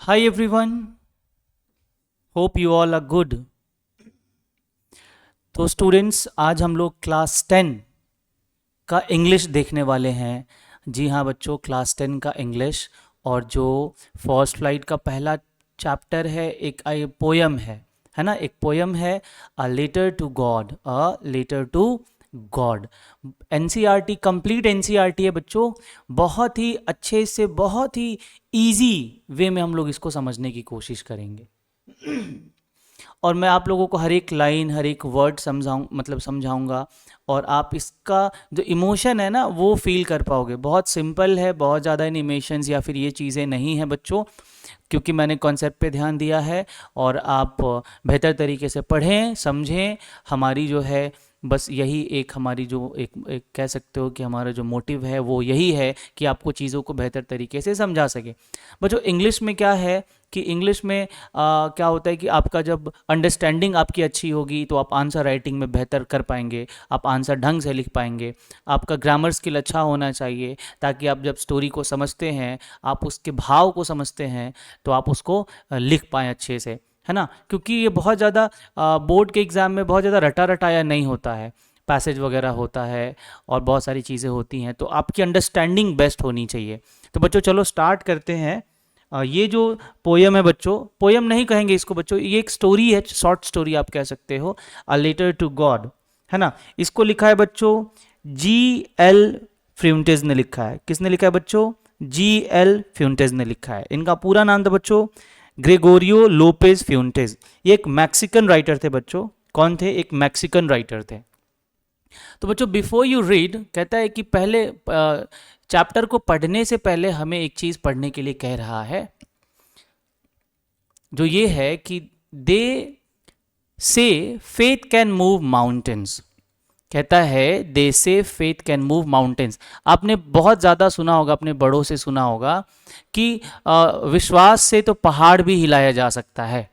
Hi everyone, hope you all are good. तो students आज हम लोग क्लास 10 का इंग्लिश देखने वाले हैं। जी हाँ बच्चों, क्लास 10 का इंग्लिश। और जो फर्स्ट फ्लाइट का पहला चैप्टर है, एक पोयम है ना, एक पोयम है, a letter to God, a letter to God. NCERT, complete NCERT है बच्चों। बहुत ही अच्छे से, बहुत ही इजी वे में हम लोग इसको समझने की कोशिश करेंगे। और मैं आप लोगों को हर एक लाइन, हर एक वर्ड समझाऊंगा, और आप इसका जो इमोशन है ना वो फील कर पाओगे। बहुत सिंपल है, बहुत ज़्यादा एनिमेशंस या फिर ये चीज़ें नहीं हैं बच्चों, क्योंकि मैंने कॉन्सेप्ट पे ध्यान दिया है। और आप बेहतर तरीके से पढ़ें, समझें। हमारी जो है बस यही एक हमारी जो एक कह सकते हो कि हमारा जो मोटिव है वो यही है कि आपको चीज़ों को बेहतर तरीके से समझा सके। बच्चों इंग्लिश में क्या है कि इंग्लिश में क्या होता है कि आपका जब अंडरस्टैंडिंग आपकी अच्छी होगी तो आप आंसर राइटिंग में बेहतर कर पाएंगे, आप आंसर ढंग से लिख पाएंगे। आपका ग्रामर स्किल अच्छा होना चाहिए, ताकि आप जब स्टोरी को समझते हैं, आप उसके भाव को समझते हैं, तो आप उसको लिख पाएँ अच्छे से, है ना। क्योंकि ये बहुत ज़्यादा बोर्ड के एग्ज़ाम में बहुत ज़्यादा रटा रटाया नहीं होता है, पैसेज वगैरह होता है और बहुत सारी चीज़ें होती हैं, तो आपकी अंडरस्टैंडिंग बेस्ट होनी चाहिए। तो बच्चों चलो स्टार्ट करते हैं। ये जो पोयम है बच्चों, पोयम नहीं कहेंगे इसको बच्चों, ये एक स्टोरी है, शॉर्ट स्टोरी आप कह सकते हो, अ लेटर टू गॉड, है ना। इसको लिखा है बच्चों G.L. फ्यूंटेज ने लिखा है। किसने लिखा है बच्चों? G.L. फ्यूंटेज ने लिखा है। इनका पूरा नाम था बच्चों ग्रेगोरियो लोपेज फ्यूंटेज। ये एक मैक्सिकन राइटर थे बच्चों। कौन थे? एक मैक्सिकन राइटर थे। तो बच्चों बिफोर यू रीड, कहता है कि पहले चैप्टर को पढ़ने से पहले हमें एक चीज पढ़ने के लिए कह रहा है, जो ये है कि दे से फेथ कैन मूव माउंटेन्स। कहता है दे से फेथ कैन मूव माउंटेन्स। आपने बहुत ज़्यादा सुना होगा, अपने बड़ों से सुना होगा कि विश्वास से तो पहाड़ भी हिलाया जा सकता है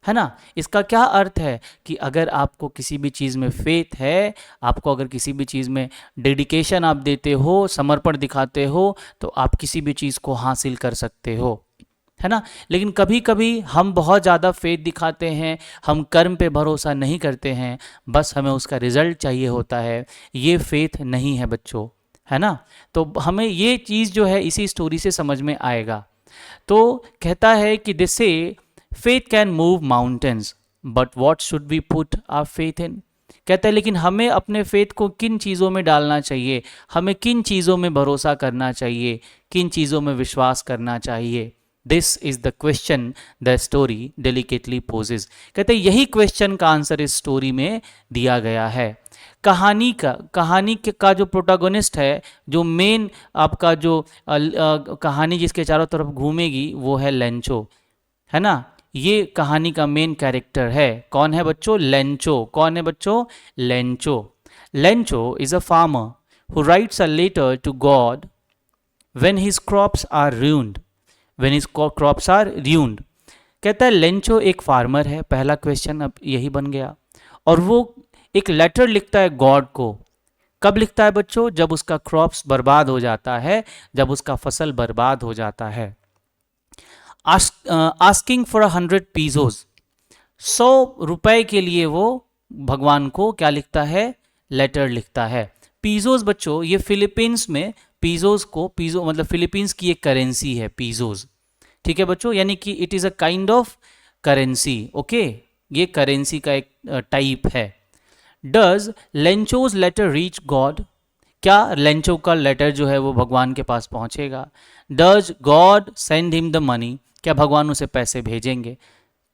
ना। इसका क्या अर्थ है कि अगर आपको किसी भी चीज़ में फेथ है, आपको अगर किसी भी चीज़ में डेडिकेशन आप देते हो, समर्पण दिखाते हो, तो आप किसी भी चीज़ को हासिल कर सकते हो, है ना। लेकिन कभी कभी हम बहुत ज़्यादा फेथ दिखाते हैं, हम कर्म पे भरोसा नहीं करते हैं, बस हमें उसका रिजल्ट चाहिए होता है। ये फेथ नहीं है बच्चों, है ना। तो हमें ये चीज़ जो है इसी स्टोरी से समझ में आएगा। तो कहता है कि this faith can move mountains, but what should we put our faith in. कहता है लेकिन हमें अपने फेथ को किन चीज़ों में डालना चाहिए, हमें किन चीज़ों में भरोसा करना चाहिए, किन चीज़ों में विश्वास करना चाहिए। This is the question the story delicately poses. कहते हैं यही क्वेश्चन का आंसर इस स्टोरी में दिया गया है। कहानी का जो प्रोटागोनिस्ट है, जो मेन आपका जो कहानी जिसके चारों तरफ घूमेगी, वो है लेंचो, है ना। ये कहानी का मेन कैरेक्टर है। कौन है बच्चों? लेंचो। कौन है बच्चों? Lencho. Lencho is a farmer who writes a letter to God when his crops are ruined, when his crops are ruined। कहता है लेंचो एक फार्मर है, पहला क्वेश्चन अब यही बन गया। और वो एक लेटर लिखता है गॉड को। कब लिखता है बच्चों? जब उसका क्रॉप्स बर्बाद हो जाता है, जब उसका फसल बर्बाद हो जाता है। आस्किंग फॉर 100 पीजोज, 100 रुपए के लिए वो भगवान को क्या लिखता है? लेटर लिखता है। पीजोज बच्चों, ये फिलीपींस में पीजोज को, पीजो मतलब फिलीपींस की एक करेंसी है पीजोज, ठीक है बच्चों, यानी कि it is a kind of currency. Okay, ये करेंसी का एक टाइप है। Does Lencho's letter reach God, क्या लेंचो का लेटर जो है वो भगवान के पास पहुंचेगा? Does God send him the money, क्या भगवान उसे पैसे भेजेंगे?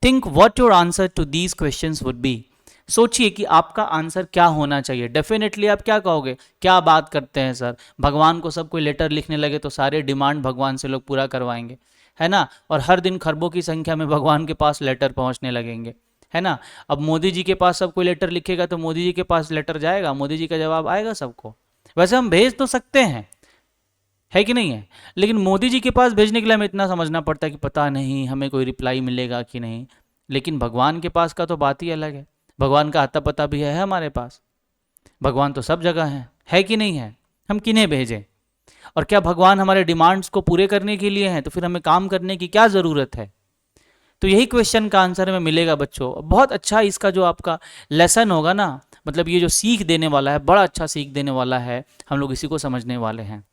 Think what your answer to these questions would be. सोचिए कि आपका आंसर क्या होना चाहिए। डेफिनेटली आप क्या कहोगे? क्या बात करते हैं सर, भगवान को सब कोई लेटर लिखने लगे तो सारे डिमांड भगवान से लोग पूरा करवाएंगे, है ना। और हर दिन खरबों की संख्या में भगवान के पास लेटर पहुंचने लगेंगे, है ना। अब मोदी जी के पास सब कोई लेटर लिखेगा तो मोदी जी के पास लेटर जाएगा, मोदी जी का जवाब आएगा सबको। वैसे हम भेज तो सकते हैं, है कि नहीं है, लेकिन मोदी जी के पास भेजने के लिए हमें इतना समझना पड़ता है कि पता नहीं हमें कोई रिप्लाई मिलेगा कि नहीं। लेकिन भगवान के पास का तो बात ही अलग है। भगवान का आता पता भी है हमारे पास, भगवान तो सब जगह है कि नहीं है। हम किन्हें भेजें? और क्या भगवान हमारे डिमांड्स को पूरे करने के लिए हैं? तो फिर हमें काम करने की क्या ज़रूरत है? तो यही क्वेश्चन का आंसर हमें मिलेगा बच्चों। बहुत अच्छा इसका जो आपका लेसन होगा ना, मतलब ये जो सीख देने वाला है, बड़ा अच्छा सीख देने वाला है, हम लोग इसी को समझने वाले हैं।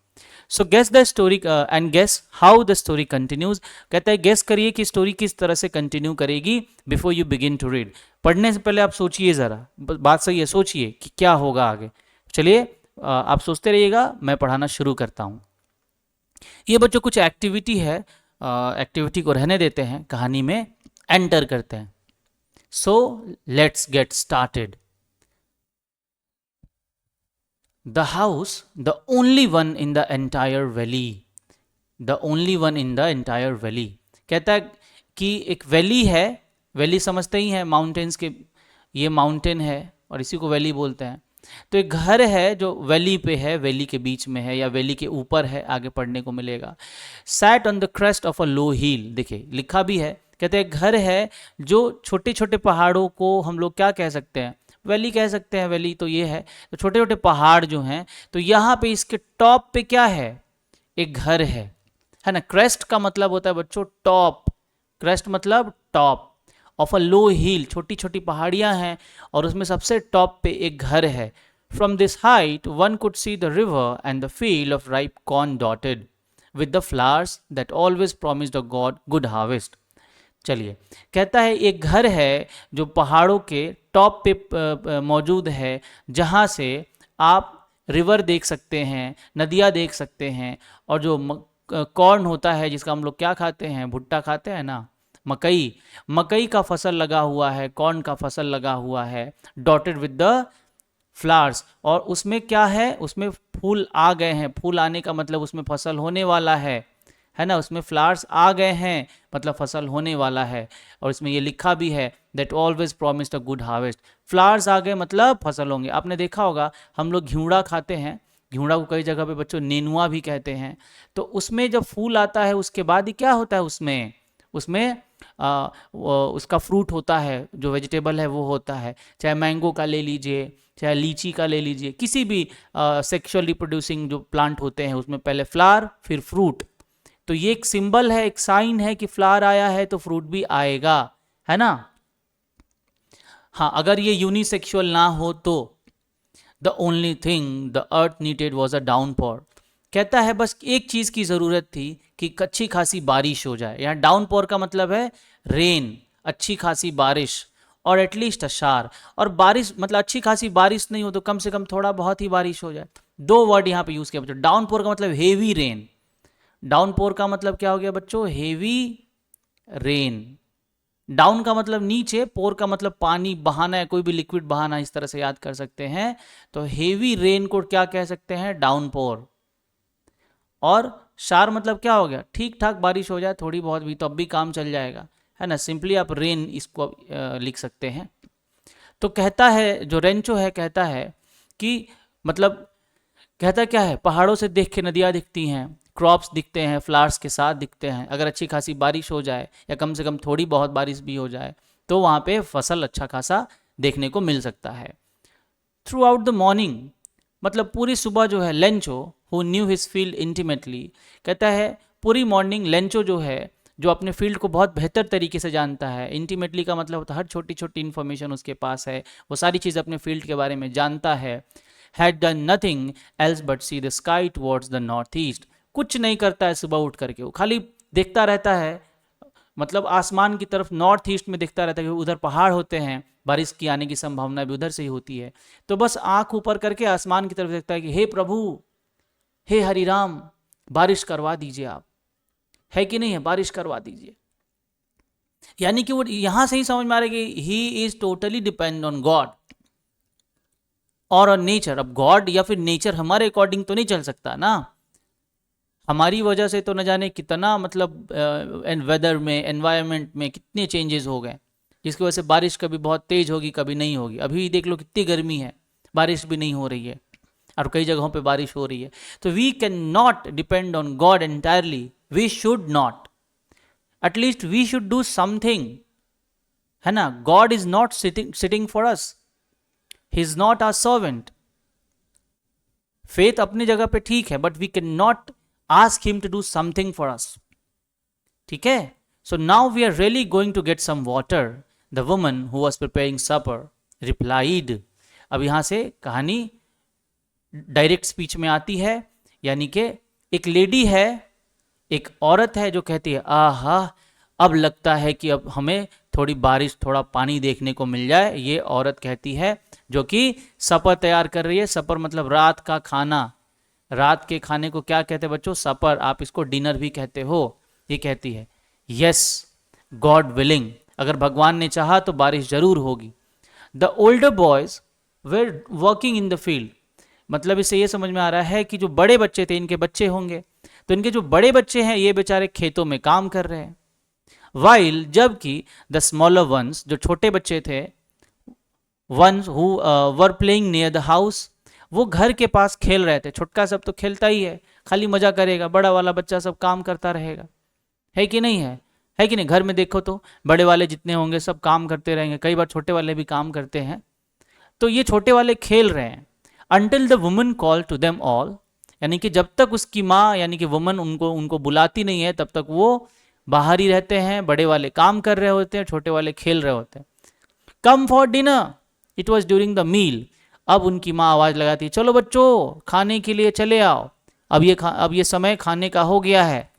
So guess the story and guess how the story continues. कहता है गेस करिए कि स्टोरी किस तरह से कंटिन्यू करेगी before you begin to read. पढ़ने से पहले आप सोचिए ज़रा, बात सही है, सोचिए कि क्या होगा आगे। चलिए आप सोचते रहिएगा, मैं पढ़ाना शुरू करता हूँ। ये बच्चों कुछ एक्टिविटी है, एक्टिविटी को रहने देते हैं, कहानी में एंटर करते हैं। So let's get started. The house, the only one in the entire valley, the only one in the entire valley. कहता है कि एक वैली है, वैली समझते ही हैं माउंटेन्स के, ये माउंटेन है और इसी को वैली बोलते हैं। तो एक घर है जो वैली पे है, वैली के बीच में है या वैली के ऊपर है, आगे पढ़ने को मिलेगा। Sat on the crest of a low hill, देखिए लिखा भी है। कहते हैं घर है जो छोटे छोटे पहाड़ों को हम लोग क्या कह सकते हैं, वैली कह सकते हैं। वैली तो ये है, तो छोटे छोटे पहाड़ जो हैं, तो यहाँ पे इसके टॉप पे क्या है, एक घर है ना। क्रेस्ट का मतलब होता है बच्चों टॉप, क्रेस्ट मतलब टॉप ऑफ अ लो हिल, छोटी छोटी पहाड़ियां हैं और उसमें सबसे टॉप पे एक घर है। From this height one could see the river and the field of ripe corn dotted with the flowers that always promised a God good harvest. चलिए, कहता है एक घर है जो पहाड़ों के टॉप पे मौजूद है, जहाँ से आप रिवर देख सकते हैं, नदियाँ देख सकते हैं, और जो कॉर्न होता है जिसका हम लोग क्या खाते हैं, भुट्टा खाते हैं ना, मकई, मकई का फसल लगा हुआ है, कॉर्न का फसल लगा हुआ है, डॉटेड विद द फ्लावर्स। और उसमें क्या है, उसमें फूल आ गए हैं, फूल आने का मतलब उसमें फसल होने वाला है ना, उसमें फ्लावर्स आ गए हैं मतलब फसल होने वाला है। और इसमें ये लिखा भी है that always promised a good harvest, flowers आ गए मतलब फसल होंगे। आपने देखा होगा हम लोग घिउड़ा खाते हैं, घिउड़ा को कई जगह पे बच्चों नेनुआ भी कहते हैं। तो उसमें जब फूल आता है उसके बाद ही क्या होता है, उसमें उसमें उसका फ्रूट होता है, जो वेजिटेबल है वो होता है। चाहे मैंगो का ले लीजिए, चाहे लीची का ले लीजिए, किसी भी सेक्सुअल रिप्रोड्यूसिंग जो प्लांट होते हैं उसमें पहले फ्लावर फिर फ्रूट। तो ये एक सिंबल है, एक साइन है कि फ्लावर आया है तो फ्रूट भी आएगा, है ना। हाँ, अगर ये यूनिसेक्सुअल ना हो तो the only thing the earth needed was a downpour. कहता है बस एक चीज की जरूरत थी कि अच्छी खासी बारिश हो जाए। यहाँ डाउनपोर का मतलब है रेन, अच्छी खासी बारिश, और एटलीस्ट अशार। और बारिश मतलब अच्छी खासी बारिश नहीं हो तो कम से कम थोड़ा बहुत ही बारिश हो जाए। दो वर्ड यहाँ पे यूज किया बच्चों। डाउनपोर का मतलब हेवी रेन, डाउनपोर का मतलब क्या हो गया बच्चों, हेवी रेन। डाउन का मतलब नीचे, पोर का मतलब पानी बहाना है, कोई भी लिक्विड बहाना, इस तरह से याद कर सकते हैं। तो हेवी रेन को क्या कह सकते हैं, डाउनपोर। और शार मतलब क्या हो गया, ठीक ठाक बारिश हो जाए, थोड़ी बहुत भी तो अब भी काम चल जाएगा, है ना। सिंपली आप रेन इसको लिख सकते हैं। तो कहता है जो रेंचो है, कहता है कि मतलब कहता क्या है, पहाड़ों से देख के नदियाँ दिखती हैं, क्रॉप्स दिखते हैं, फ्लावर्स के साथ दिखते हैं। अगर अच्छी खासी बारिश हो जाए या कम से कम थोड़ी बहुत बारिश भी हो जाए तो वहाँ पे फसल अच्छा खासा देखने को मिल सकता है। थ्रू आउट द मॉर्निंग मतलब पूरी सुबह जो है, Lencho who knew his field intimately, कहता है पूरी मॉर्निंग लेंचो जो है, जो अपने फील्ड को बहुत बेहतर तरीके से जानता है। इंटीमेटली का मतलब होता है हर छोटी छोटी इन्फॉर्मेशन उसके पास है, वो सारी चीज़ अपने फील्ड के बारे में जानता है। had done nothing else but see the sky towards the north east। कुछ नहीं करता है सुबह उठ करके, वो खाली देखता रहता है, मतलब आसमान की तरफ नॉर्थ ईस्ट में देखता रहता है, क्योंकि उधर पहाड़ होते हैं, बारिश की आने की संभावना भी उधर से ही होती है। तो बस आंख ऊपर करके आसमान की तरफ देखता है कि हे प्रभु, हे हरिराम, बारिश करवा दीजिए आप, है कि नहीं है, बारिश करवा दीजिए। यानी कि वो यहां से ही समझ में आ रहा है कि he is totally depend on God और ऑन नेचर। अब गॉड या फिर नेचर हमारे अकॉर्डिंग तो नहीं चल सकता ना, हमारी वजह से तो न जाने कितना मतलब वेदर में, एनवायरनमेंट में कितने चेंजेस हो गए, जिसकी वजह से बारिश कभी बहुत तेज होगी, कभी नहीं होगी। अभी देख लो कितनी गर्मी है, बारिश भी नहीं हो रही है, और कई जगहों पे बारिश हो रही है। तो we can not depend on God entirely, we should not, at least we should do something, है ना। God is not sitting for us, he is not our servant. Faith अपनी जगह पे ठीक है, but we can not ask him to do something for us, ठीक है। So now we are really going to get some water, the woman who was preparing supper replied. अब यहां से कहानी डायरेक्ट स्पीच में आती है, यानी कि एक लेडी है, एक औरत है जो कहती है, आहा अब लगता है कि अब हमें थोड़ी बारिश, थोड़ा पानी देखने को मिल जाए। ये औरत कहती है जो कि सपर तैयार कर रही है। सपर मतलब रात का खाना। रात के खाने को क्या कहते हैं बच्चों? सपर। आप इसको डिनर भी कहते हो। ये कहती है, यस गॉड विलिंग, अगर भगवान ने चाहा तो बारिश जरूर होगी। The older boys where working in the field, मतलब इससे ये समझ में आ रहा है कि जो बड़े बच्चे थे, इनके बच्चे होंगे, तो इनके जो बड़े बच्चे हैं ये बेचारे खेतों में काम कर रहे हैं। वाइल, जबकि द स्मॉलर वंस, जो छोटे बच्चे थे, ones who were playing near the house, वो घर के पास खेल रहे थे। छोटका सब तो खेलता ही है, खाली मजा करेगा, बड़ा वाला बच्चा सब काम करता रहेगा, है कि नहीं है कि नहीं? घर में देखो तो बड़े वाले जितने होंगे सब काम करते रहेंगे, कई बार छोटे वाले भी काम करते हैं। तो ये छोटे वाले खेल रहे हैं। Until the woman call to them all, यानी कि जब तक उसकी माँ यानी कि वुमन उनको बुलाती नहीं है तब तक वो बाहर ही रहते हैं। बड़े वाले काम कर रहे होते हैं, छोटे वाले खेल रहे होते हैं। Come for dinner, it was during the meal. अब उनकी माँ आवाज लगाती है, चलो बच्चों खाने के लिए चले आओ, अब ये समय खाने का हो गया है।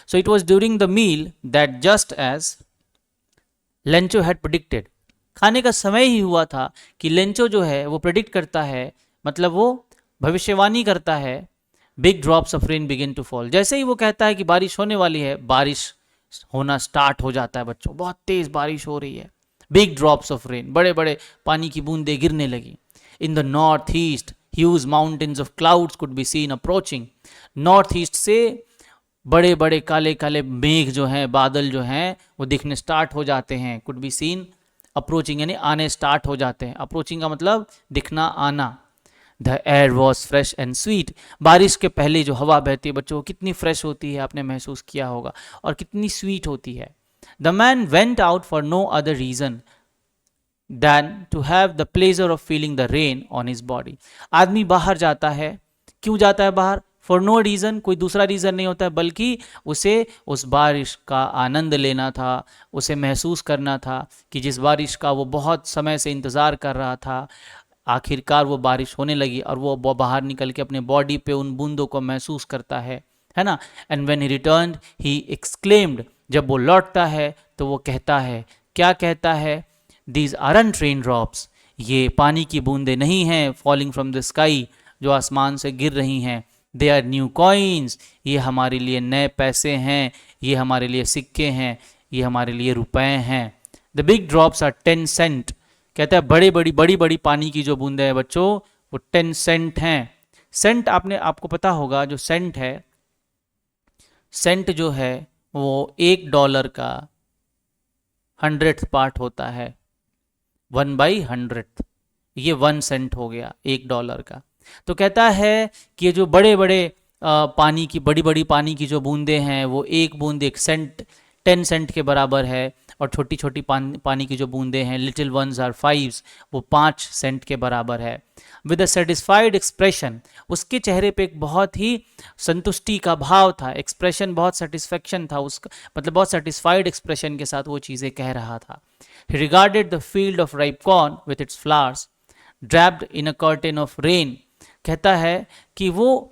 So it was during the meal that just as Lencho had predicted, खाने का समय ही हुआ था कि लेंचो जो है वो प्रेडिक्ट करता है, मतलब वो भविष्यवाणी करता है। Big drops of rain begin to fall, जैसे ही वो कहता है कि बारिश होने वाली है, बारिश होना स्टार्ट हो जाता है बच्चों। बहुत तेज बारिश हो रही है। बिग ड्रॉप्स ऑफ रेन, बड़े बड़े पानी की बूंदें गिरने लगी। In the north east huge mountains of clouds could be seen approaching, north east से बड़े बड़े काले काले मेघ जो हैं, बादल जो हैं, वो दिखने स्टार्ट हो जाते हैं। कुड बी सीन अप्रोचिंग, यानी आने स्टार्ट हो जाते हैं। अप्रोचिंग का मतलब दिखना, आना। The air was fresh and sweet, बारिश के पहले जो हवा बहती है बच्चों कितनी फ्रेश होती है, आपने महसूस किया होगा, और कितनी स्वीट होती है। The man went out for no other reason than to have the pleasure of feeling the rain on his body. आदमी बाहर जाता है, क्यों जाता है बाहर? फॉर नो रीज़न, कोई दूसरा रीज़न नहीं होता है, बल्कि उसे उस बारिश का आनंद लेना था, उसे महसूस करना था कि जिस बारिश का वो बहुत समय से इंतज़ार कर रहा था, आखिरकार वो बारिश होने लगी और वो बाहर निकल के अपने बॉडी पे उन बूंदों को महसूस करता है ना। And when he returned he exclaimed, जब वो लौटता है तो वो कहता है, क्या कहता है? दीज आरंट रेन ड्रॉप्स, ये पानी की बूंदें नहीं हैं, फॉलिंग फ्रॉम द स्काई, जो आसमान से गिर रही हैं। दे आर न्यू कॉइन्स, ये हमारे लिए नए पैसे हैं, ये हमारे लिए सिक्के हैं, ये हमारे लिए रुपए हैं। The big drops are 10 cents, कहता है बड़ी बड़ी पानी की जो बूंदें हैं बच्चों वो 10 सेंट हैं। सेंट आपको पता होगा, जो सेंट है, सेंट जो है वो $1 का 100th पार्ट होता है, 1/100, ये 1 सेंट हो गया $1 का। तो कहता है कि ये जो बड़े बड़े पानी की बड़ी पानी की जो बूंदें हैं वो एक बूंद 1 सेंट 10 सेंट के बराबर है, और छोटी छोटी पानी की जो बूंदें हैं, लिटिल वंस आर 5, वो 5 सेंट के बराबर है। विद अ सेटिस्फाइड एक्सप्रेशन, उसके चेहरे पे एक बहुत ही संतुष्टि का भाव था, एक्सप्रेशन बहुत सेटिस्फेक्शन था उसका, मतलब बहुत सेटिस्फाइड एक्सप्रेशन के साथ वो चीज़ें कह रहा था। ही regarded the field of ripe corn with its flowers draped in a curtain of rain, कहता है कि वो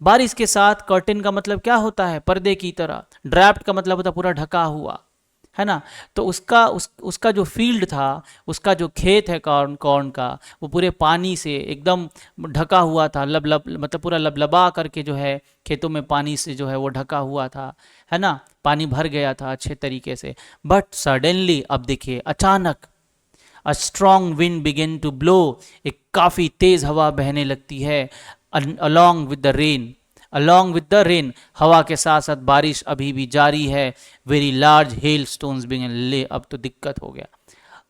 बारिश के साथ, कर्टेन का मतलब क्या होता है? पर्दे की तरह। ड्रैप्ड का मतलब होता है पूरा ढका हुआ, है ना। तो उसका जो फील्ड था, उसका जो खेत है कॉर्न का, वो पूरे पानी से एकदम ढका हुआ था, मतलब पूरा लबलबा करके जो है खेतों में पानी से जो है वो ढका हुआ था, है ना, पानी भर गया था अच्छे तरीके से। बट सडनली, अब देखिए अचानक, a strong wind begin to blow, एक काफ़ी तेज़ हवा बहने लगती है। अलॉन्ग विद द रेन, हवा के साथ साथ बारिश अभी भी जारी है। Very large hail stones begin ले, अब तो दिक्कत हो गया,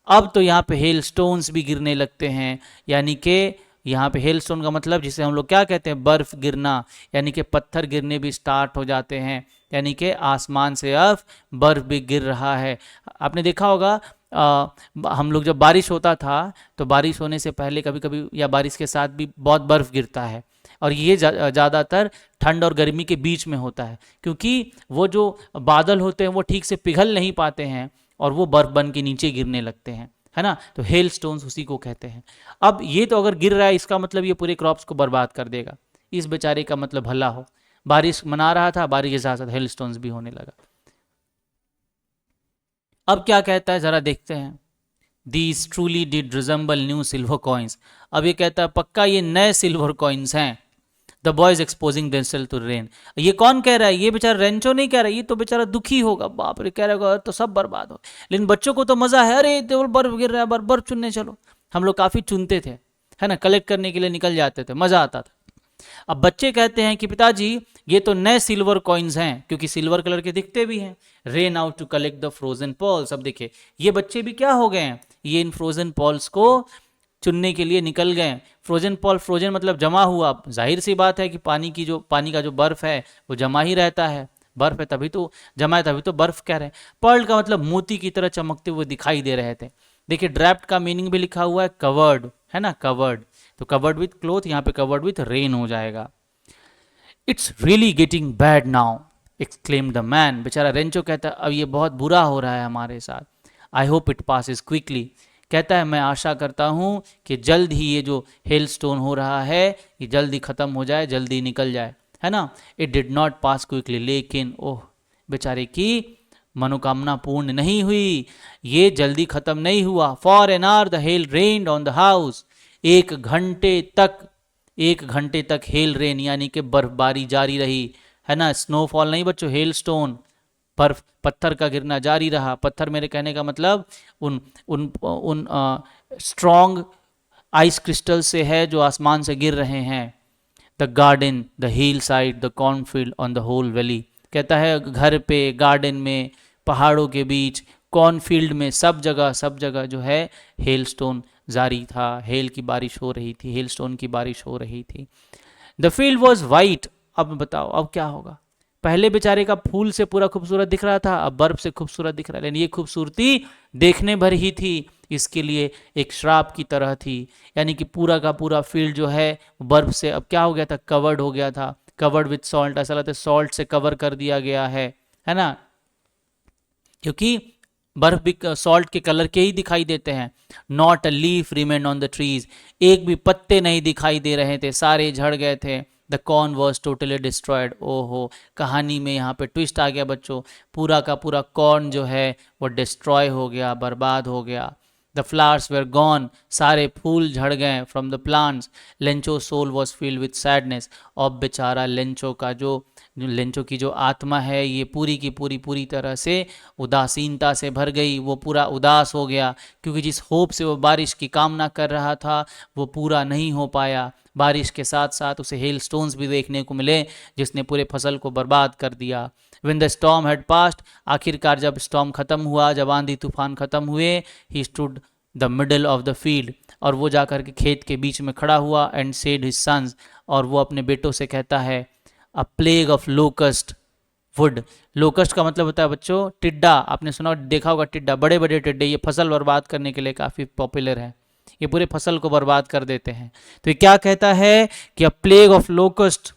अब तो यहाँ पे हेल स्टोन्स भी गिरने लगते हैं। यानी कि यहाँ पे हेल स्टोन का मतलब जिसे हम लोग क्या कहते हैं, बर्फ गिरना, यानी कि पत्थर गिरने भी स्टार्ट हो जाते हैं, यानी कि आसमान से अब बर्फ भी गिर रहा है। आपने देखा होगा हम लोग जब बारिश होता था तो बारिश होने से पहले कभी कभी या बारिश के साथ भी बहुत बर्फ़ गिरता है, और ये ज़्यादातर ठंड और गर्मी के बीच में होता है, क्योंकि वो जो बादल होते हैं वो ठीक से पिघल नहीं पाते हैं और वो बर्फ़ बन के नीचे गिरने लगते हैं, है ना। तो हेल स्टोन्स उसी को कहते हैं। अब ये तो अगर गिर रहा है इसका मतलब ये पूरे क्रॉप्स को बर्बाद कर देगा। इस बेचारे का मतलब भला हो, बारिश मना रहा था, बारिश के साथ साथ हेल स्टोन्स भी होने लगा। अब क्या कहता है जरा देखते हैं। These truly did resemble new silver coins. अब ये कहता है पक्का ये नए सिल्वर कॉइन्स हैं। The boys exposing themselves to rain. ये कौन कह रहा है? ये बेचारा रेंचो नहीं कह रहा है, ये तो बेचारा दुखी होगा, बाप रे कह रहा होगा तो सब बर्बाद हो। लेकिन बच्चों को तो मजा है, अरे तो बर्फ गिर रहा है, बर्फ चुनने चलो। हम लोग काफी चुनते थे, है ना, कलेक्ट करने के लिए निकल जाते थे, मजा आता था। अब बच्चे कहते हैं कि पिताजी ये तो नए सिल्वर कॉइन्स हैं, क्योंकि सिल्वर कलर के दिखते भी हैं। Ran out to collect the frozen pearls. अब देखिए ये बच्चे भी क्या हो गए हैं, ये इन फ्रोजन पॉल्स को चुनने के लिए निकल गए। फ्रोजन पॉल, फ्रोजन मतलब जमा हुआ। जाहिर सी बात है कि पानी का जो बर्फ है वो जमा ही रहता है। बर्फ है तभी तो जमा है, तभी तो बर्फ कह रहे हैं। पर्ल का मतलब मोती की तरह चमकते हुए दिखाई दे रहे थे। देखिए ड्रैप्ड का मीनिंग भी लिखा हुआ है कवर्ड, है ना, कवर्ड। तो कवर्ड विथ क्लोथ, यहाँ पे कवर्ड विथ रेन हो जाएगा। It's really getting bad now exclaimed the man. बेचारा रेंचो कहता है अब ये बहुत बुरा हो रहा है हमारे साथ। I hope it passes quickly. कहता है मैं आशा करता हूँ कि जल्द ही ये जो हेल स्टोन हो रहा है ये जल्दी ख़त्म हो जाए, जल्दी निकल जाए, है ना। It did not pass quickly, लेकिन ओह बेचारे की मनोकामना पूर्ण नहीं हुई, ये जल्दी ख़त्म नहीं हुआ। For an hour the hell rained on the house. एक घंटे तक हेल रेन यानी कि बर्फबारी जारी रही, है ना। स्नोफॉल नहीं बच्चों, हेल स्टोन, बर्फ पत्थर का गिरना जारी रहा। पत्थर मेरे कहने का मतलब उन उन उन स्ट्रॉन्ग आइस क्रिस्टल से है जो आसमान से गिर रहे हैं। The garden, the hill side, the cornfield on the whole valley. कहता है घर पे, गार्डन में, पहाड़ों के बीच, कॉर्नफील्ड में, सब जगह जो है हेल स्टोन जारी था। हेल की बारिश हो रही थी, हेल स्टोन की बारिश हो रही थी। The field was white. अब बताओ अब क्या होगा। पहले बेचारे का फूल से पूरा खूबसूरत दिख रहा था, अब बर्फ से खूबसूरत दिख रहा है। लेकिन ये खूबसूरती देखने भर ही थी, इसके लिए एक श्राप की तरह थी। यानी कि पूरा का पूरा फील्ड जो है बर्फ से अब क्या हो गया था, कवर्ड हो गया था। कवर्ड विथ सॉल्ट, ऐसा लगता है सॉल्ट से कवर कर दिया गया है ना, क्योंकि बर्फ भी सॉल्ट के कलर के ही दिखाई देते हैं। Not a leaf remain on the trees. एक भी पत्ते नहीं दिखाई दे रहे थे, सारे झड़ गए थे। The corn was totally destroyed. ओहो, कहानी में यहाँ पे ट्विस्ट आ गया बच्चों। पूरा का पूरा कॉर्न जो है वो डिस्ट्रॉय हो गया, बर्बाद हो गया। The flowers were gone. सारे फूल झड़ गए from the plants. Lencho soul was filled with sadness. और बेचारा लेंचो की जो आत्मा है ये पूरी की पूरी तरह से उदासीनता से भर गई। वो पूरा उदास हो गया, क्योंकि जिस होप से वो बारिश की कामना कर रहा था वो पूरा नहीं हो पाया। बारिश के साथ साथ उसे हेल स्टोन्स भी देखने को मिले, जिसने पूरे फसल को बर्बाद कर दिया। When the storm had passed, आखिरकार जब स्टॉर्म खत्म हुआ, जब आंधी तूफान खत्म हुए, he stood the middle of the field, और वो जाकर के खेत के बीच में खड़ा हुआ। and said his sons, और वो अपने बेटों से कहता है a plague of locust would। Locust का मतलब होता है बच्चों टिड्डा। आपने सुना देखा होगा टिड्डा, बड़े बड़े टिड्डे, ये फसल बर्बाद करने के लिए काफ़ी पॉपुलर है, ये पूरे फसल को बर्बाद कर देते हैं। तो ये क्या कहता है कि अ plague of locust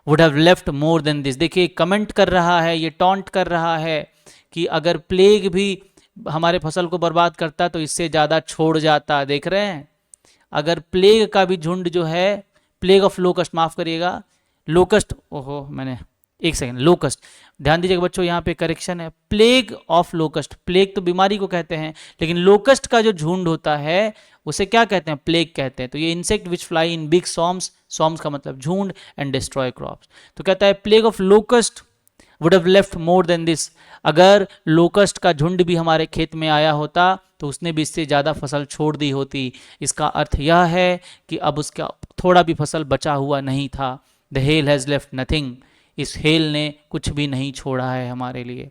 would have left more than this. देखिए कमेंट कर रहा है, ये टॉन्ट कर रहा है कि अगर प्लेग भी हमारे फसल को बर्बाद करता तो इससे ज़्यादा छोड़ जाता। देख रहे हैं, अगर प्लेग का भी झुंड जो है, प्लेग ऑफ लोकस्ट, माफ़ करिएगा, लोकस्ट, ओहो मैंने एक सेकेंड, लोकस्ट, ध्यान दीजिएगा बच्चों यहाँ पे करेक्शन है, प्लेग ऑफ लोकस्ट। प्लेग तो बीमारी को कहते हैं, लेकिन लोकस्ट का जो झुंड होता है उसे क्या कहते हैं, प्लेग कहते हैं। तो ये insect which fly in big swarms, swarms का मतलब झुंड, एंड डिस्ट्रॉय क्रॉप्स। तो कहता है plague of locust would have left more than this. अगर लोकस्ट का झुंड भी हमारे खेत में आया होता तो उसने भी इससे ज़्यादा फसल छोड़ दी होती। इसका अर्थ यह है कि अब उसका थोड़ा भी फसल बचा हुआ नहीं था। The hell has left nothing. इस हेल ने कुछ भी नहीं छोड़ा है हमारे लिए।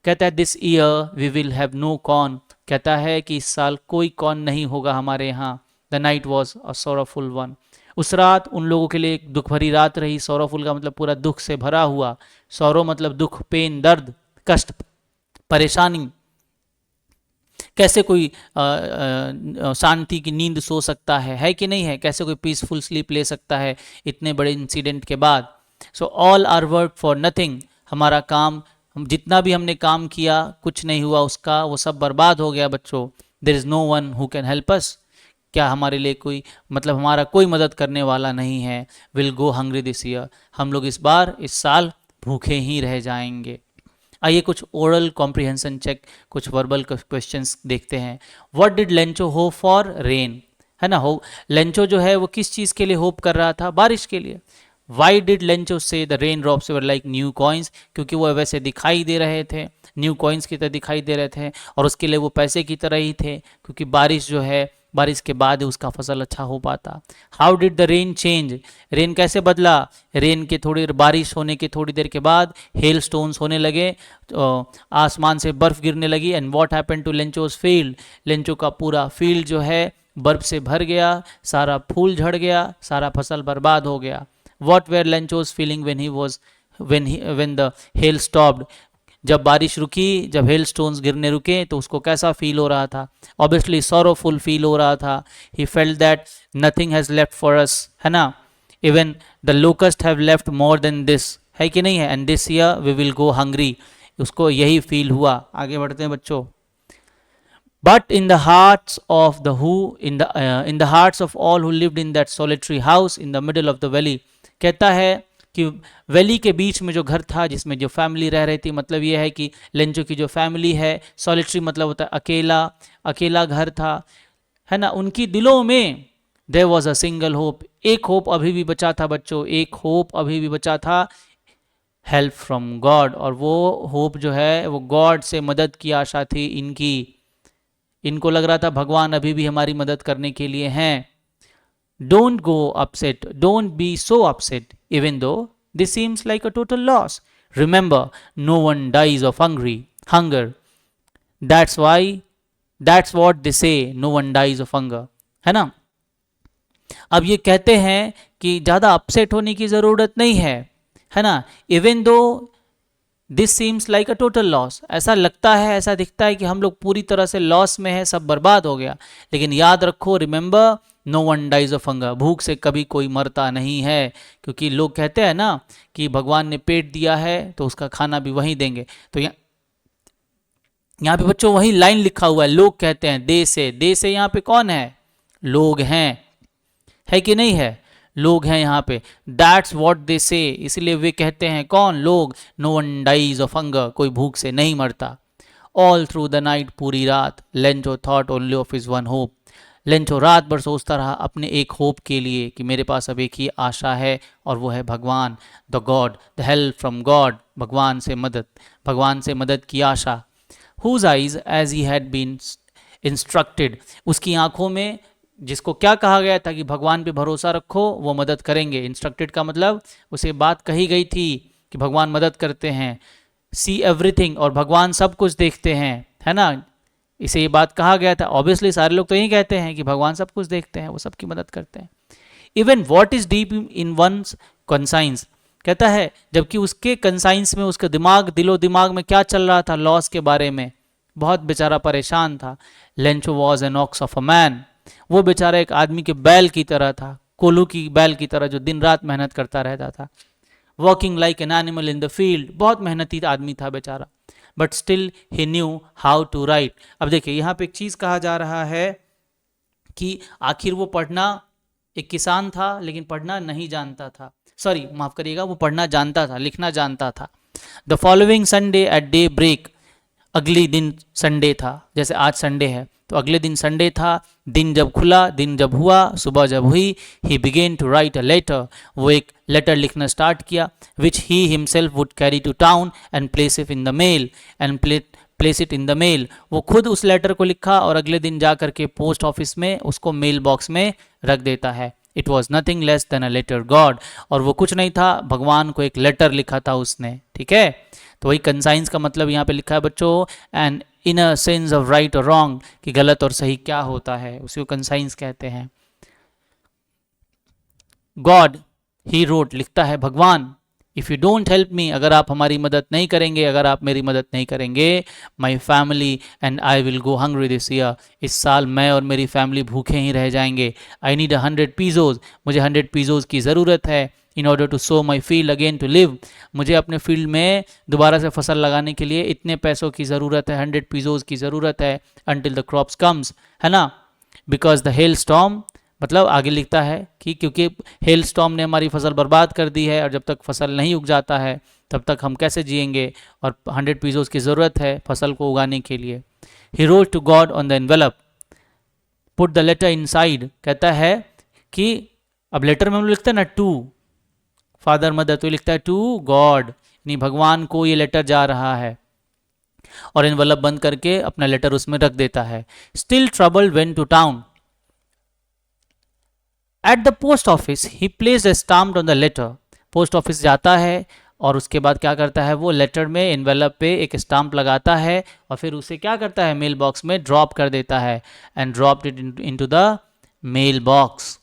कहता है this year we will have no corn. कहता है कि इस साल कोई कॉर्न नहीं होगा हमारे यहाँ। The night was a sorrowful one. उस रात उन लोगों के लिए एक दुख भरी रात रही। सोरोफुल का मतलब पूरा दुख से भरा हुआ। सोरो मतलब दुख, पेन, दर्द, कष्ट, परेशानी। कैसे कोई शांति की नींद सो सकता है कि नहीं है? कैसे कोई पीसफुल स्लीप ले सकता है इतने बड़े इंसिडेंट के बाद? So all our work for nothing, हमारा काम, हम जितना भी हमने काम किया कुछ नहीं हुआ उसका, वो सब बर्बाद हो गया बच्चों। There is no one who can help us, क्या हमारे लिए कोई मतलब हमारा कोई मदद करने वाला नहीं है। Will go hungry this year, हम लोग इस बार इस साल भूखे ही रह जाएंगे। आइए कुछ ओरल कॉम्प्रिहेंशन चेक, कुछ वर्बल क्वेश्चंस देखते हैं। What did Lencho hope for? Rain, है ना। हो लेंचो जो है वो किस चीज़ के लिए होप कर रहा था? बारिश के लिए। वाई डिड लेंचो से the rain drops were like new coins? क्योंकि वो वैसे दिखाई दे रहे थे, न्यू कॉइन्स की तरह दिखाई दे रहे थे, और उसके लिए वो पैसे की तरह ही थे, क्योंकि बारिश जो है, बारिश के बाद उसका फसल अच्छा हो पाता। How did the rain change? Rain कैसे बदला? रेन के थोड़ी बारिश होने के थोड़ी देर के बाद हेल स्टोन्स होने लगे, तो आसमान से बर्फ गिरने लगी। And what happened to Lencho's field? Lencho का पूरा फील्ड जो है बर्फ से भर गया, सारा फूल झड़ गया, सारा फसल बर्बाद हो गया। What were Lencho's feeling when he was when the hail stopped? जब बारिश रुकी, जब हेल स्टोन्स गिरने रुके, तो उसको कैसा फील हो रहा था? ऑब्वियसली सॉरोफुल फील हो रहा था। He felt that nothing has left for us, है ना। Even the locust have left more than this, है कि नहीं है। And this year we will go hungry, उसको यही फील हुआ। आगे बढ़ते हैं बच्चों। But in the hearts of the who in the hearts of all who lived in that solitary house in the middle of the valley, कहता है कि वैली के बीच में जो घर था जिसमें जो फैमिली रह रही थी, मतलब ये है कि लेंचो की जो फैमिली है, सॉलिटरी मतलब होता है अकेला, अकेला घर था, है ना। उनकी दिलों में there was a single hope, एक होप अभी भी बचा था बच्चों, एक होप अभी भी बचा था, हेल्प फ्रॉम गॉड। और वो होप जो है वो गॉड से मदद की आशा थी इनकी। इनको लग रहा था भगवान अभी भी हमारी मदद करने के लिए हैं। Don't go upset, don't be so upset even though this seems like a total loss. Remember, no one dies of hunger, that's why, that's what they say, no one dies of hunger, है ना। अब ये कहते हैं कि ज़्यादा upset होने की ज़रूरत नहीं है ना। Even though this seems like a total loss, ऐसा लगता है, ऐसा दिखता है कि हम लोग पूरी तरह से लॉस में है, सब बर्बाद हो गया, लेकिन याद रखो, remember, no one dies of hunger, भूख से कभी कोई मरता नहीं है। क्योंकि लोग कहते हैं ना कि भगवान ने पेट दिया है तो उसका खाना भी वहीं देंगे। तो यहाँ पे बच्चों वही लाइन लिखा हुआ है, लोग कहते हैं, दे से यहाँ पे कौन है? लोग हैं, है कि नहीं है? लोग हैं यहाँ पे, दैट्स वॉट दे से, इसलिए वे कहते हैं, कौन? लोग। No one dies of hunger, कोई भूख से नहीं मरता। ऑल थ्रू द नाइट, पूरी रात, Lencho thought only of his one hope, Lencho रात भर सोचता रहा अपने एक होप के लिए कि मेरे पास अब एक ही आशा है और वो है भगवान, the God, the help from God, भगवान से मदद, भगवान से मदद की आशा। Whose eyes as he had been instructed, उसकी आंखों में जिसको क्या कहा गया था कि भगवान पे भरोसा रखो वो मदद करेंगे। इंस्ट्रक्टेड का मतलब उसे बात कही गई थी कि भगवान मदद करते हैं। सी एवरीथिंग, और भगवान सब कुछ देखते हैं, है ना। इसे ये बात कहा गया था। ऑब्वियसली सारे लोग तो यही कहते हैं कि भगवान सब कुछ देखते हैं, वो सबकी मदद करते हैं। Even what is deep in one's conscience, कहता है जबकि उसके कंसाइंस में, उसके दिमाग, दिलो दिमाग में क्या चल रहा था? लॉस के बारे में। बहुत बेचारा परेशान था। Lencho was an ox of a man, वो बेचारा एक आदमी के बैल की तरह था, कोल्हू की बैल की तरह, जो दिन रात मेहनत करता रहता था। Walking like an animal in the field, बहुत मेहनती आदमी था बेचारा। But still he knew how to write. अब देखिए यहाँ पे एक चीज कहा जा रहा है कि आखिर वो पढ़ना, एक किसान था लेकिन पढ़ना नहीं जानता था, सॉरी माफ करिएगा, वो पढ़ना जानता था, लिखना जानता था। The following Sunday at daybreak, अगले दिन संडे था, जैसे आज संडे है तो अगले दिन संडे था। दिन जब खुला, दिन जब हुआ, सुबह जब हुई, he began to write a letter, वो एक लेटर लिखना स्टार्ट किया, which he himself would carry to town and place it in the mail, and place it in the mail, वो खुद उस लेटर को लिखा और अगले दिन जा करके पोस्ट ऑफिस में उसको मेल बॉक्स में रख देता है। It was nothing less than a letter God, और वो कुछ नहीं था, भगवान को एक लेटर लिखा था उसने, ठीक है। तो वही कंसाइंस का मतलब यहाँ पे लिखा है बच्चों, and in a sense of right और रॉन्ग, कि गलत और सही क्या होता है, उसी को कंसाइंस कहते हैं। गॉड, ही रोट, लिखता है भगवान, if you don't help me, अगर आप हमारी मदद नहीं करेंगे, अगर आप मेरी मदद नहीं करेंगे, my family and I will go hungry this year, इस साल मैं और मेरी फैमिली भूखे ही रह जाएंगे। आई नीड 100 पीज़ोज़, मुझे 100 पीज़ोज़ की ज़रूरत है। In order to sow my field again to live, मुझे अपने फील्ड में दोबारा से फसल लगाने के लिए इतने पैसों की ज़रूरत है, 100 पीज़ोज़ की ज़रूरत है। अनटिल द क्रॉप्स कम्स, है ना, बिकॉज द हेल स्टॉर्म, मतलब आगे लिखता है कि क्योंकि हेल स्टॉर्म ने हमारी फसल बर्बाद कर दी है, और जब तक फसल नहीं उग जाता है तब तक हम कैसे जिएंगे, और 100 पीज़ोज़ की ज़रूरत है फसल को उगाने के लिए। He wrote to God on the envelope, put the letter inside, कहता है कि अब लेटर में हम लोग लिखते हैं ना टू फादर मदर, तो लिखता है टू गॉड, यानी भगवान को ये लेटर जा रहा है, और एनवेलप बंद करके अपना लेटर उसमें रख देता है। Still trouble went to town, at the post office he placed a stamp on the letter, post office जाता है और उसके बाद क्या करता है, वो लेटर में एनवेलप पे एक स्टाम्प लगाता है और फिर उसे क्या करता है, मेल बॉक्स में ड्रॉप कर देता है, and dropped it into the mail box.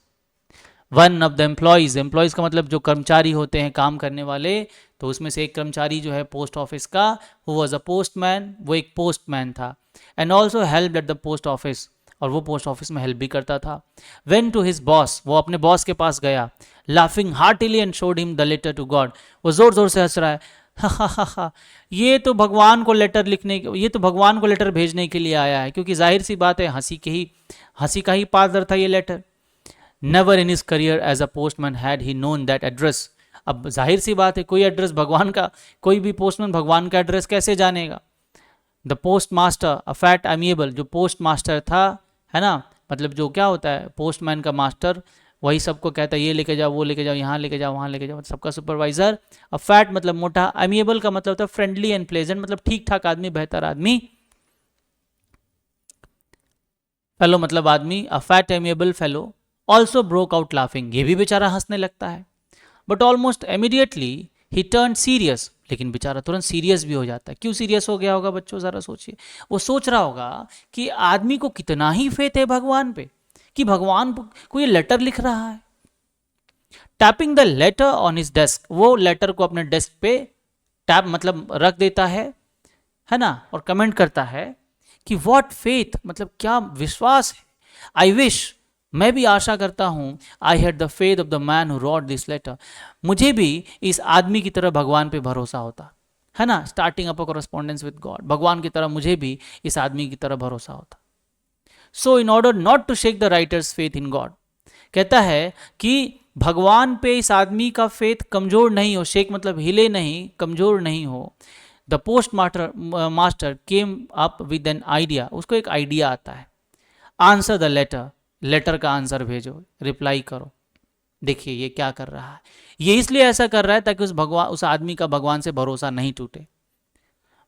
One of the employees, employees का मतलब जो कर्मचारी होते हैं, काम करने वाले, तो उसमें से एक कर्मचारी जो है पोस्ट ऑफिस का, हु वॉज अ पोस्टमैन, वो एक पोस्टमैन था, and also help at the post office, और वो पोस्ट ऑफिस में हेल्प भी करता था। वेन टू हिज बॉस, वो अपने बॉस के पास गया, laughing heartily and showed him the letter to God, वो जोर जोर से हंस रहा है, हा हा हा हा, ये तो भगवान को लेटर लिखने, ये तो भगवान को लेटर भेजने के लिए आया है, क्योंकि जाहिर सी बात है हंसी का ही पात्र था ये letter. Never in his career as a postman had he known that address, अब जाहिर सी बात है कोई एड्रेस भगवान का, कोई भी पोस्टमैन भगवान का एड्रेस कैसे जानेगा। The postmaster a fat amiable, जो पोस्ट मास्टर था, है ना, मतलब जो क्या होता है पोस्टमैन का मास्टर, वही सबको कहता है ये लेके जाओ, वो लेके जाओ, यहाँ लेके जाओ, वहाँ लेके जाओ, सबका सुपरवाइजर। अ फैट मतलब मोटा, अमीएबल का मतलब होता है फ्रेंडली एंड प्लेजेंट, मतलब ठीक ठाक आदमी, बेहतर आदमी। फेलो मतलब आदमी, a fat amiable fellow also broke out laughing, ये भी बेचारा हंसने लगता है। But almost immediately he turn serious, लेकिन बेचारा तुरंत सीरियस भी हो जाता है। क्यों सीरियस हो गया होगा बच्चों, ज़रा सोचिए। वो सोच रहा होगा कि आदमी को कितना ही फेथ है भगवान पे, कि भगवान को ये लेटर लिख रहा है। Tapping the later on his desk, वो लेटर को अपने डेस्क पे टैप मतलब रख देता है ना, और कमेंट करता है कि व्हाट फेथ, मतलब क्या विश्वास है। आई विश, मैं भी आशा करता हूँ, I had the faith of the man who wrote this letter, मुझे भी इस आदमी की तरह भगवान पे भरोसा होता, है ना, starting up a correspondence with God, भगवान की तरह मुझे भी इस आदमी की तरह भरोसा होता। So in order not to shake the writer's faith in God, कहता है कि भगवान पे इस आदमी का फेथ कमजोर नहीं हो, शेक मतलब हिले नहीं, कमजोर नहीं हो। The post master came up with an idea, उसको एक आइडिया आता है। आंसर द लेटर, लेटर का आंसर भेजो, रिप्लाई करो। देखिए ये क्या कर रहा है, ये इसलिए ऐसा कर रहा है ताकि उस आदमी का भगवान से भरोसा नहीं टूटे।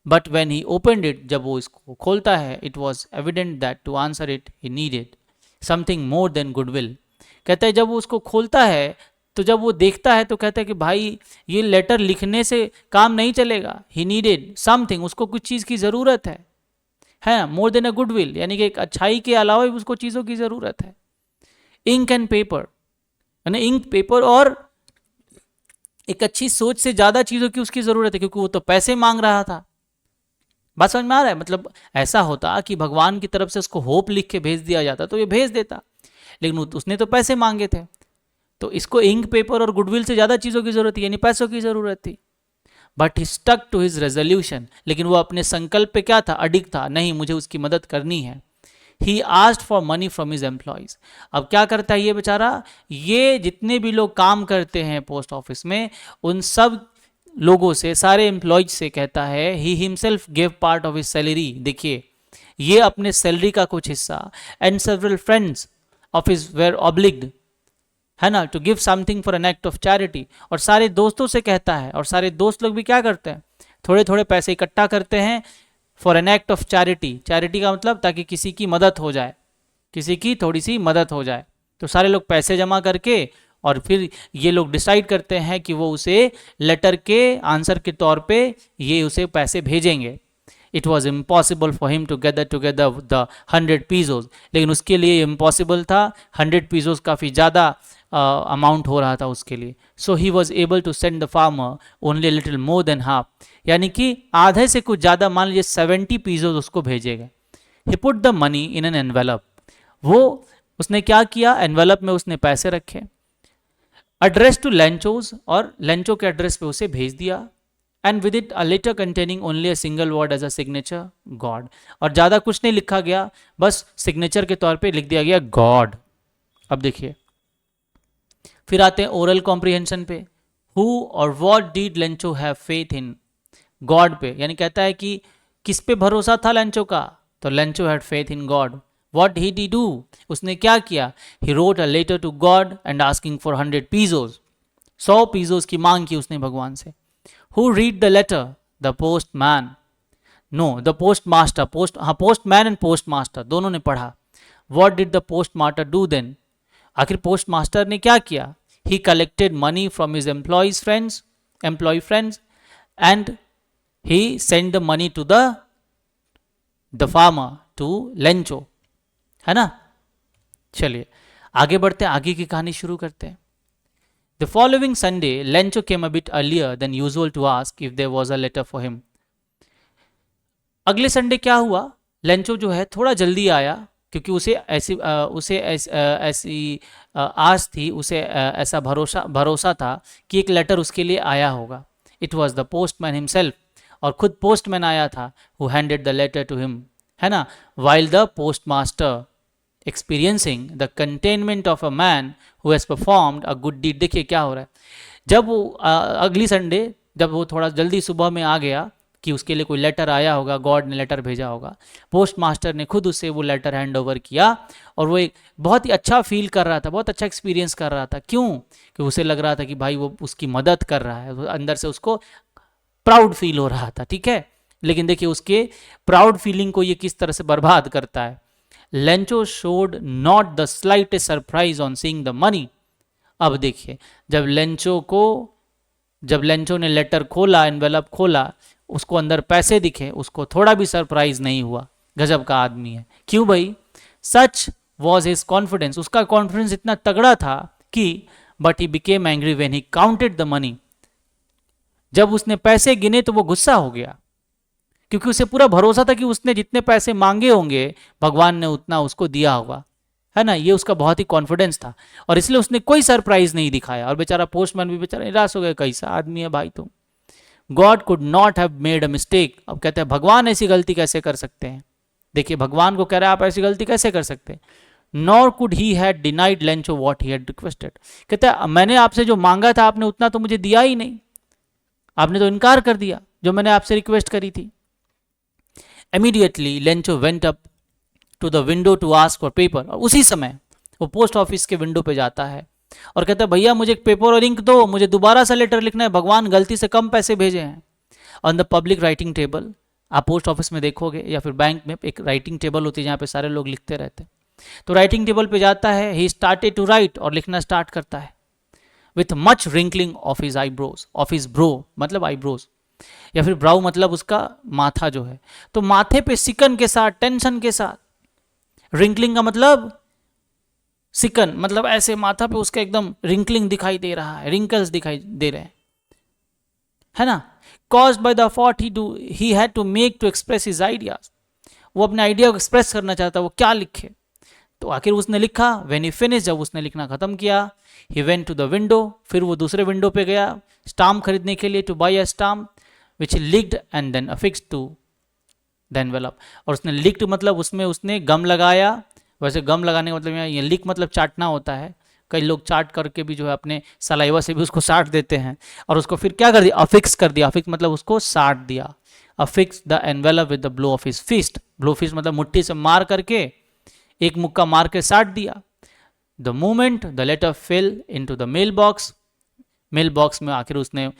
But when he opened it, जब वो इसको खोलता है, it was evident that to answer it he needed something more than goodwill, कहता है जब वो उसको खोलता है, तो जब वो देखता है तो कहता है कि भाई ये लेटर लिखने से काम नहीं चलेगा, ही नीडेड समथिंग, उसको कुछ चीज़ की ज़रूरत है, मोर देन अ गुडविल, यानी कि एक अच्छाई के अलावा भी उसको चीज़ों की ज़रूरत है। इंक एंड पेपर, यानी इंक पेपर और एक अच्छी सोच से ज़्यादा चीज़ों की उसकी ज़रूरत है, क्योंकि वो तो पैसे मांग रहा था। बात समझ में आ रहा है, मतलब ऐसा होता कि भगवान की तरफ से उसको होप लिख के भेज दिया जाता तो ये भेज देता, लेकिन उसने तो पैसे मांगे थे, तो इसको इंक पेपर और गुडविल से ज़्यादा चीज़ों की ज़रूरत थी, यानी पैसों की ज़रूरत थी। But he stuck to his resolution, लेकिन वो अपने संकल्प पे क्या था, अडिग था, नहीं मुझे उसकी मदद करनी है। He asked for money from his employees, अब क्या करता है ये बेचारा, ये जितने भी लोग काम करते हैं पोस्ट ऑफिस में, उन सब लोगों से, सारे एम्प्लॉयज से कहता है, he himself give part of his salary, देखिए ये अपने सैलरी का कुछ हिस्सा, and several friends of his were obliged, है ना, to give something for an act of charity, और सारे दोस्तों से कहता है, और सारे दोस्त लोग भी क्या करते हैं, थोड़े थोड़े पैसे इकट्ठा करते हैं for an act of charity, charity का मतलब ताकि किसी की मदद हो जाए, किसी की थोड़ी सी मदद हो जाए, तो सारे लोग पैसे जमा करके और फिर ये लोग डिसाइड करते हैं कि वो उसे लेटर के आंसर के तौर पे ये उसे पैसे भेजेंगे। It was impossible for him to gather together the 100 pesos, लेकिन उसके लिए इम्पॉसिबल था, 100 पीजोज काफ़ी ज़्यादा अमाउंट हो रहा था उसके लिए. So he was able to send the farmer only little more than half, यानी कि आधे से कुछ ज़्यादा, मान लीजिए 70 पीसोज उसको भेजेगा. He put the money in an envelope, वो उसने क्या किया, एनवेलप में उसने पैसे रखे, एड्रेस टू लेंचोज, और लेंचो के एड्रेस पे उसे भेज दिया. And with it a letter containing only a single word as a signature, God. और ज़्यादा कुछ नहीं लिखा गया, बस सिग्नेचर के तौर पे लिख दिया गया गॉड. अब देखिए, फिर आते हैं ओरल कॉम्प्रिहेंशन पे. हु और what did Lencho have faith in, God पे, यानी कहता है कि किस पे भरोसा था लेंचो का, तो Lencho had faith in God. What he did do, उसने क्या किया, he wrote a letter to God and asking for 100 pesos, 100 pesos की मांग की उसने भगवान से. Who read the letter, the postman, no the postmaster, postman and postmaster दोनों ने पढ़ा. What did the postmaster do then, आखिर पोस्ट मास्टर ने क्या किया, he collected money from his employee friends and he send the money to the farmer, to Lencho, है ना. चलिए आगे बढ़ते हैं, आगे की कहानी शुरू करते हैं. The following Sunday, Lencho came a bit earlier than usual to ask if there was a letter for him. अगले संडे क्या हुआ, लेंचो जो है थोड़ा जल्दी आया, क्योंकि उसे ऐसी आस थी, उसे ऐसा भरोसा था कि एक लेटर उसके लिए आया होगा. It was the postman himself, और खुद पोस्टमैन आया था, who handed the letter to him, है ना. While the postmaster experiencing the contentment of a man who has performed a good deed. देखिए क्या हो रहा है, जब वो अगली संडे जब वो थोड़ा जल्दी सुबह में आ गया कि उसके लिए कोई लेटर आया होगा, गॉड ने लेटर भेजा होगा, पोस्ट मास्टर ने खुद उससे वो लेटर हैंड ओवर किया, और वो एक बहुत ही अच्छा फील कर रहा था, बहुत अच्छा एक्सपीरियंस कर रहा था. क्यों, कि उसे लग रहा था कि भाई वो उसकी मदद कर रहा है, अंदर से उसको प्राउड फील हो रहा था. ठीक है, लेकिन देखिए उसके प्राउड फीलिंग को ये किस तरह से बर्बाद करता है. Lencho showed not the slightest surprise on seeing the money. अब देखिए, जब लेंचो ने लेटर खोला, एनवेलप खोला, उसको अंदर पैसे दिखे, उसको थोड़ा भी सरप्राइज नहीं हुआ. गजब का आदमी है. क्यों भाई, सच वॉज हिज कॉन्फिडेंस, उसका कॉन्फिडेंस इतना तगड़ा था कि but he became angry when he counted the money. जब उसने पैसे गिने तो वो गुस्सा हो गया, क्योंकि उसे पूरा भरोसा था कि उसने जितने पैसे मांगे होंगे भगवान ने उतना उसको दिया होगा, है ना. ये उसका बहुत ही कॉन्फिडेंस था, और इसलिए उसने कोई सरप्राइज नहीं दिखाया. और बेचारा पोस्टमैन भी बेचारा निराश हो गया, कैसा आदमी है भाई तुम. God could not have made a mistake. अब कहते हैं भगवान ऐसी गलती कैसे कर सकते हैं. देखिए भगवान को कह रहा है आप ऐसी गलती कैसे कर सकते हैं. Nor could he had denied Lencho what he had requested. कहते हैं मैंने आपसे जो मांगा था आपने उतना तो मुझे दिया ही नहीं, आपने तो इनकार कर दिया जो मैंने आपसे रिक्वेस्ट करी थी. Immediately Lencho went up to the window to ask for paper. और उसी समय वो पोस्ट ऑफिस के विंडो पे जाता है और कहता है भैया मुझे एक पेपर और इंक दो, मुझे दोबारा से लेटर लिखना है, भगवान गलती से कम पैसे भेजे हैं. On the public writing table, आप पोस्ट ऑफिस में देखोगे या फिर बैंक में एक राइटिंग टेबल होती है जहाँ पे सारे लोग लिखते रहते हैं. तो राइटिंग टेबल पे जाता है, ही स्टार्टेड टू राइट, और लिखना स्टार्ट करता है. With much wrinkling of his eyebrows, of his bro मतलब आईब्रोज, या फिर ब्राउ मतलब उसका माथा जो है, तो माथे पे सिकन के साथ, टेंशन के साथ. रिंकलिंग का मतलब सिकन, मतलब ऐसे माथा पे उसका एकदम रिंकलिंग दिखाई दे रहा है, रिंकल्स दिखाई दे रहे हैं, है ना. caused by the thought he had to make to express his ideas. वो अपने आइडिया को एक्सप्रेस करना चाहता, वो क्या लिखे. तो आखिर उसने लिखा. when he finished, जब उसने लिखना खत्म किया, he went to the window, फिर वो दूसरे विंडो पे गया स्टाम्प खरीदने के लिए, to buy a stamp which he licked and then affixed to the envelope. और उसने licked मतलब उसमें उसने गम लगाया. वैसे गम लगाने का मतलब ये लिक मतलब चाटना होता है, कई लोग चाट करके भी जो है अपने सलाइवा से भी उसको साट देते हैं, और उसको फिर क्या कर दिया, अफिक्स कर दिया. अफिक्स मतलब उसको साट दिया. Affix the envelope with the blow of his fist. Blow fist मतलब मुट्ठी से मार करके, एक मुक्का मार के साट दिया. The moment the letter fell into the mail box, mail box में आखिर उसने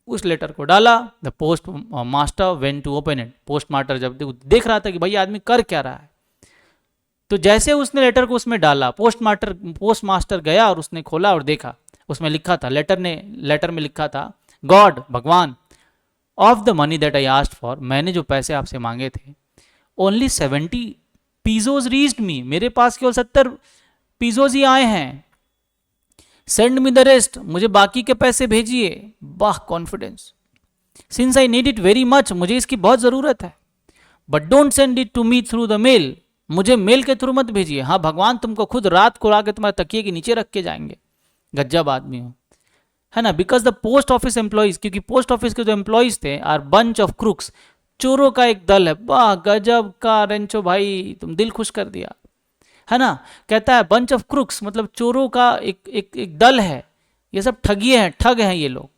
उस लेटर को डाला. The postmaster went to open it. Postmaster जब देख रहा था कि भाई आदमी कर क्या रहा है, तो जैसे उसने लेटर को उसमें डाला, पोस्ट मास्टर गया और उसने खोला और देखा, उसमें लिखा था, लेटर में लिखा था, गॉड भगवान, of the money that I asked for, मैंने जो पैसे आपसे मांगे थे, ओनली 70 पीजोज रीच्ड मी, मेरे पास केवल 70 पीजोज ही आए हैं. सेंड मी द रेस्ट, मुझे बाकी के पैसे भेजिए। वाह confidence. Since I need it very much, मुझे इसकी बहुत ज़रूरत है। But don't send it to me through the mail, मुझे मेल के थ्रू मत भेजिए। हाँ भगवान तुमको खुद रात को आके तुम्हारे तकिए के नीचे रख के जाएंगे, गज्जब आदमी हो, है ना। Because the post office employees, क्योंकि पोस्ट ऑफिस के जो एम्प्लॉइज थे, आर बंच ऑफ क्रुक्स, चोरों का एक दल है। वाह गजब का रेंचो भाई, तुम दिल खुश कर दिया, है ना। कहता है बंच ऑफ क्रुक्स, मतलब चोरों का एक दल है, ये सब ठगिए हैं, ठग हैं ये लोग,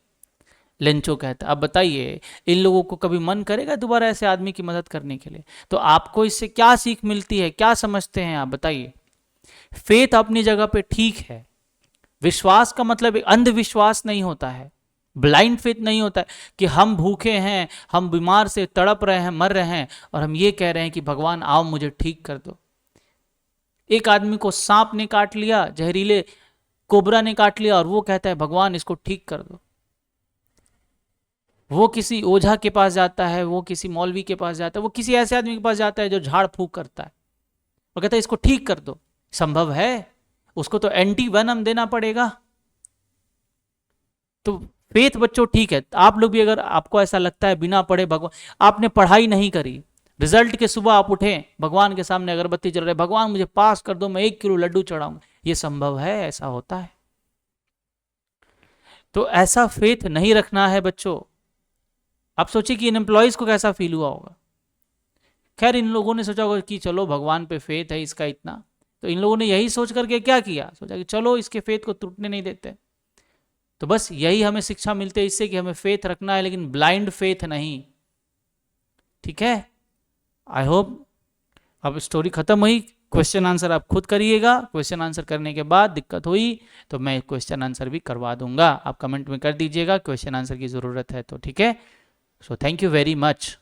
लेंचो कहता है। अब बताइए इन लोगों को कभी मन करेगा दोबारा ऐसे आदमी की मदद करने के लिए? तो आपको इससे क्या सीख मिलती है, क्या समझते हैं आप बताइए? फेथ अपनी जगह पे ठीक है, विश्वास का मतलब अंधविश्वास नहीं होता है, ब्लाइंड फेथ नहीं होता है कि हम भूखे हैं, हम बीमार से तड़प रहे हैं, मर रहे हैं, और हम ये कह रहे हैं कि भगवान आओ मुझे ठीक कर दो। एक आदमी को सांप ने काट लिया, जहरीले कोबरा ने काट लिया, और वो कहता है भगवान इसको ठीक कर दो। वो किसी ओझा के पास जाता है, वो किसी मौलवी के पास जाता है, वो किसी ऐसे आदमी के पास जाता है जो झाड़ फूक करता है, और कहता है इसको ठीक कर दो। संभव है? उसको तो एंटी वेनम देना पड़ेगा। तो फेथ बच्चों ठीक है, आप लोग भी अगर आपको ऐसा लगता है बिना पढ़े भगवान, आपने पढ़ाई नहीं करी, रिजल्ट के सुबह आप उठे, भगवान के सामने अगरबत्ती जल रहे, भगवान मुझे पास कर दो, मैं 1 किलो लड्डू चढ़ाऊंगा, ये संभव है? ऐसा होता है? तो ऐसा फेथ नहीं रखना है बच्चों। आप सोचिए कि इन एम्प्लॉयज को कैसा फील हुआ होगा। खैर इन लोगों ने सोचा होगा कि चलो भगवान पे फेथ है इसका इतना, तो इन लोगों ने यही सोच करके क्या किया, सोचा कि चलो इसके फेथ को टूटने नहीं देते। तो बस यही हमें शिक्षा मिलती है इससे कि हमें फेथ रखना है, लेकिन ब्लाइंड फेथ नहीं। ठीक है, आई होप अब स्टोरी खत्म हुई। क्वेश्चन आंसर आप खुद करिएगा, क्वेश्चन आंसर करने के बाद दिक्कत हुई तो मैं क्वेश्चन आंसर भी करवा दूंगा, आप कमेंट में कर दीजिएगा क्वेश्चन आंसर की ज़रूरत है तो। ठीक है, so thank you very much.